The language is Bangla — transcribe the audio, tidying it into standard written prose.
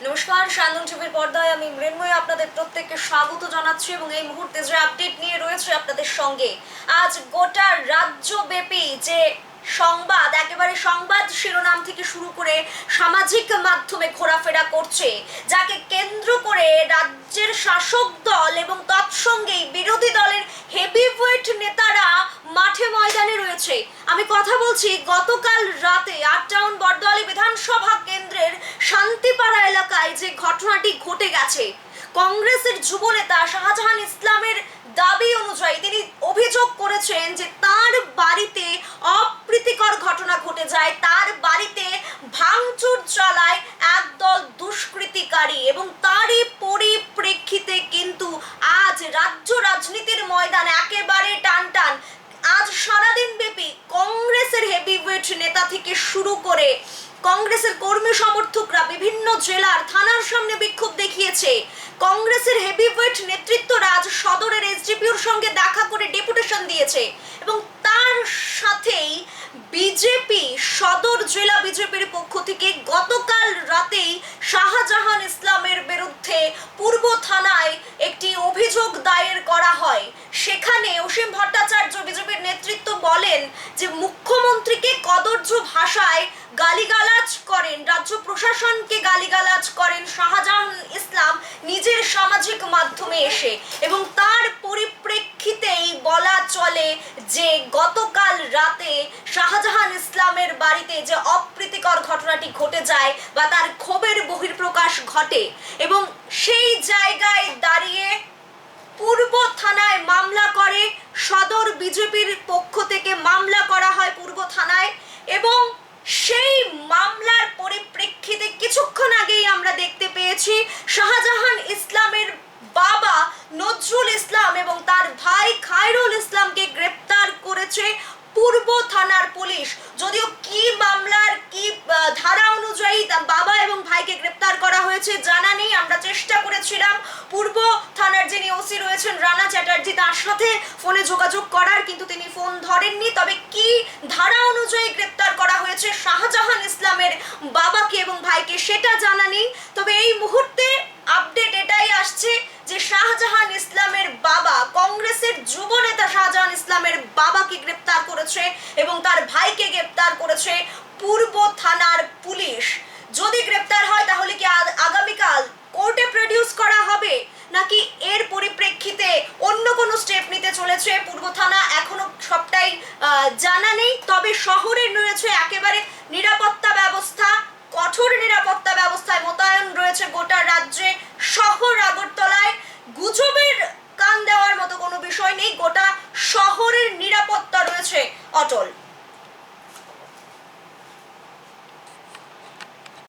নমস্কার, শান্তন টিভির পর্দায় আমি মৃন্ময়ী আপনাদের প্রত্যেককে স্বাগত জানাচ্ছি এবং এই মুহূর্তে যে আপডেট নিয়ে রয়েছে আপনাদের সঙ্গে। আজ গোটা রাজ্যব্যাপী যে সংবাদ, একেবারে সংবাদ শিরোনাম থেকে শুরু করে সামাজিক মাধ্যমে ঘোরাফেরা করছে, যাকে কেন্দ্র করে রাজ্যের শাসক দল এবং তৎসঙ্গেই বিরোধী দলের হেভিওয়েট নেতারা মাঠে ময়দানে রয়েছে। আমি কথা বলছি গতকাল রাতে আপটাউন বরদোয়ালি বিধানসভা কেন্দ্রের শান্তিপাড়া এলাকায় যে ঘটনাটি ঘটে গেছে। কংগ্রেসের যুবনেতা শাহজাহান ইসলামের দাবি অনুযায়ী তিনি অভিযোগ করেছেন যে তার বাড়িতে অপ্রীতিকর ঘটনা ঘটে যায়, তার বাড়িতে ভাঙচুর চালায় একদল দুষ্কৃতিকারী এবং তারই পরিপ্রেক্ষিতে কিন্তু আজ রাজ্য রাজনীতির ময়দানে একেবারে টানটান। আজ সারাদিন ব্যাপী কংগ্রেসের হেভিওয়েট নেতা থেকে শুরু করে কংগ্রেসের কর্মী সমর্থকরা বিভিন্ন জেলার থানার সামনে বিক্ষোভ দেখিয়েছে। কংগ্রেসের হেভিওয়েট নেতৃত্বরা আজ সদরের এসডিপিওর সঙ্গে দেখা করে ডেপুটেশন দিয়েছে এবং তার সাথেই বিজেপি সদর জেলা বিজেপির পক্ষ থেকে গতকাল রাতেই শাহজাহান ইসলামের বিরুদ্ধে পূর্ব থানায় একটি অভিযোগ দায়ের করা হয়। সেখানে অসীম ভট্টাচার্য বিজেপির নেতৃত্ব বলেন যে মুখ্যমন্ত্রীকে কদর্য ভাষায় গালিগালাজ করেন, রাজ্য প্রশাসনকে গালিগালাজ করেন শাহজাহান ইসলাম নিজের সামাজিক মাধ্যমে এসে, এবং তার পরিপ্রেক্ষিতেই বলা চলে যে গতকাল রাতে শাহজাহান ইসলামের বাড়িতে যে অপ্রীতিকর ঘটনাটি ঘটে যায় বা তার ক্ষোভের বহিঃপ্রকাশ ঘটে এবং সেই জায়গায় দাঁড়িয়ে পূর্ব থানায় মামলা করে সদর বিজেপির পক্ষ থেকে মামলা করা হয় পূর্ব থানায়। এবং সেই মামলার পরিপ্রেক্ষিতে কিছুক্ষণ আগেই আমরা দেখতে পেয়েছি শাহজাহান ইসলামের বাবা নজরুল ইসলাম এবং তার ভাই খায়রুল ইসলামকে গ্রেপ্তার করেছে পূর্ব থানার পুলিশ। যদিও কি মামলার কি ধারা অনুযায়ী বাবা এবং ভাইকে গ্রেপ্তার করা হয়েছে জানা নেই। আমরা চেষ্টা করেছিলাম পূর্ব থানার যিনি ওসি রয়েছেন রানা চ্যাটার্জি তার সাথে ফোনে যোগাযোগ করার, কিন্তু তিনি ফোন ধরেননি। তবে কি ধারা অনুযায়ী গ্রেপ্তার করা হয়েছে শাহজাহান ইসলামের বাবাকে এবং ভাইকে সেটা জানা নেই। তবে এই মুহূর্তে আপডেট এটাই আসছে যে শাহজাহান ইসলামের বাবা, কংগ্রেসের যুব নেতা শাহজাহান ইসলামের বাবাকে গ্রেপ্তার করেছে এবং তার ভাইকে গ্রেপ্তার করেছে পূর্ব থানার পুলিশ। যদি গ্রেপ্তার হয় তাহলে কি আগামীকাল কোর্টে প্রডিউস করা হবে নাকি এর পরিপ্রেক্ষিতে অন্য কোনো স্টেপ নিতে চলেছে পূর্ব থানা এখনো সবটাই জানা নেই। তবে শহরে রয়েছে একেবারে নিরাপত্তা ব্যবস্থা, কঠোর নিরাপত্তা ব্যবস্থায় মোতায়েন রয়েছে গোটা রাজ্যে। শহর আগরতলায় গুজবের কান দেওয়ার মতো কোনো বিষয় নেই, গোটা শহরের নিরাপত্তা রয়েছে অটল।